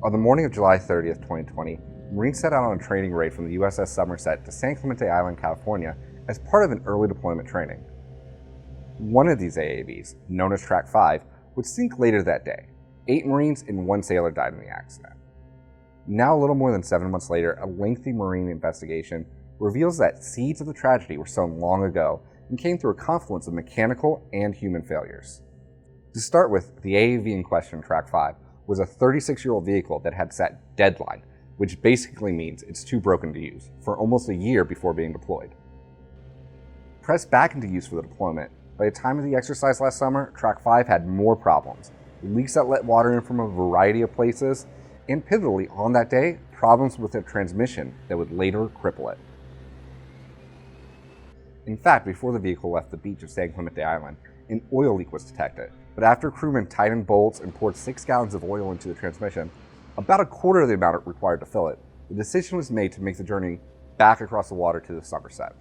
On the morning of July 30th, 2020, Marines set out on a training raid from the USS Somerset to San Clemente Island, California, as part of an early deployment training. One of these AAVs, known as Track 5, would sink later that day. 8 Marines and 1 sailor died in the accident. Now, a little more than 7 months later, a lengthy Marine investigation reveals that seeds of the tragedy were sown long ago and came through a confluence of mechanical and human failures. To start with, the AAV in question, Track 5, was a 36-year-old vehicle that had set deadline, which basically means it's too broken to use, for almost a year before being deployed. Pressed back into use for the deployment, by the time of the exercise last summer, Track 5 had more problems, leaks that let water in from a variety of places, and pivotally on that day, problems with their transmission that would later cripple it. In fact, before the vehicle left the beach of San Clemente Island, an oil leak was detected, but after crewmen tightened bolts and poured 6 gallons of oil into the transmission, about a quarter of the amount required to fill it, the decision was made to make the journey back across the water to the Somerset.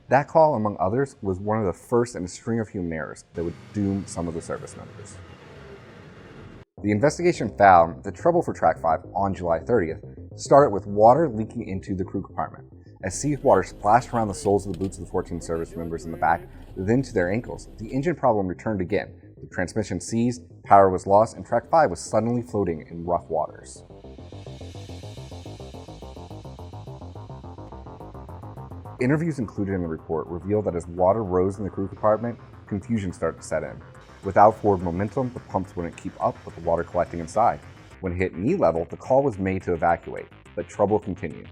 That call, among others, was one of the first in a string of human errors that would doom some of the service members. The investigation found the trouble for Track 5 on July 30th started with water leaking into the crew compartment. As seawater splashed around the soles of the boots of the 14 service members in the back, then to their ankles, the engine problem returned again. The transmission seized, power was lost, and Track 5 was suddenly floating in rough waters. Interviews included in the report revealed that as water rose in the crew compartment, confusion started to set in. Without forward momentum, the pumps wouldn't keep up with the water collecting inside. When it hit knee level, the call was made to evacuate, but trouble continued.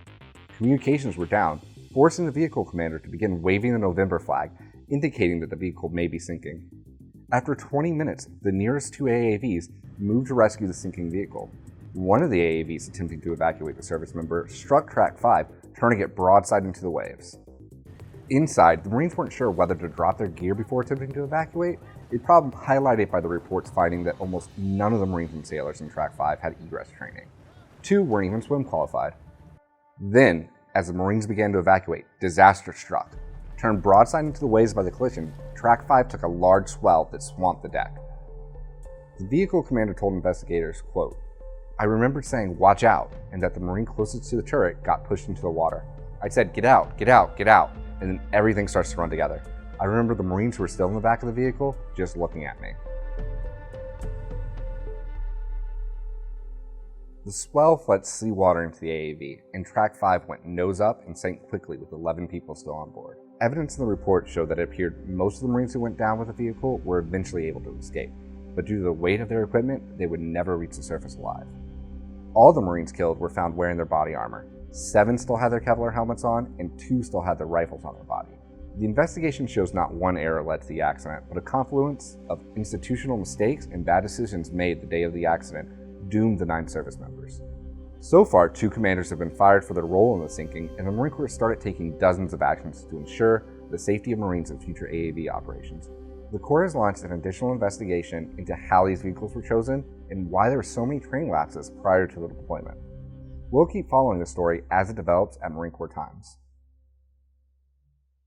Communications were down, forcing the vehicle commander to begin waving the November flag, indicating that the vehicle may be sinking. After 20 minutes, the nearest 2 AAVs moved to rescue the sinking vehicle. One of the AAVs attempting to evacuate the service member struck Track 5, turning it broadside into the waves. Inside, the Marines weren't sure whether to drop their gear before attempting to evacuate, a problem highlighted by the reports finding that almost none of the Marines and sailors in Track 5 had egress training. 2 weren't even swim qualified. Then, as the Marines began to evacuate, disaster struck. Turned broadside into the waves by the collision, Track 5 took a large swell that swamped the deck. The vehicle commander told investigators, quote, "I remembered saying, 'Watch out,' and that the Marine closest to the turret got pushed into the water. I said, 'Get out, get out, get out,' and then everything starts to run together. I remember the Marines who were still in the back of the vehicle just looking at me." The swell fled seawater into the AAV, and Track 5 went nose up and sank quickly with 11 people still on board. Evidence in the report showed that it appeared most of the Marines who went down with the vehicle were eventually able to escape, but due to the weight of their equipment, they would never reach the surface alive. All the Marines killed were found wearing their body armor. 7 still had their Kevlar helmets on, and 2 still had their rifles on their body. The investigation shows not one error led to the accident, but a confluence of institutional mistakes and bad decisions made the day of the accident doomed the 9 service members. So far, 2 commanders have been fired for their role in the sinking, and the Marine Corps started taking dozens of actions to ensure the safety of Marines in future AAV operations. The Corps has launched an additional investigation into how these vehicles were chosen and why there were so many training lapses prior to the deployment. We'll keep following this story as it develops at Marine Corps Times.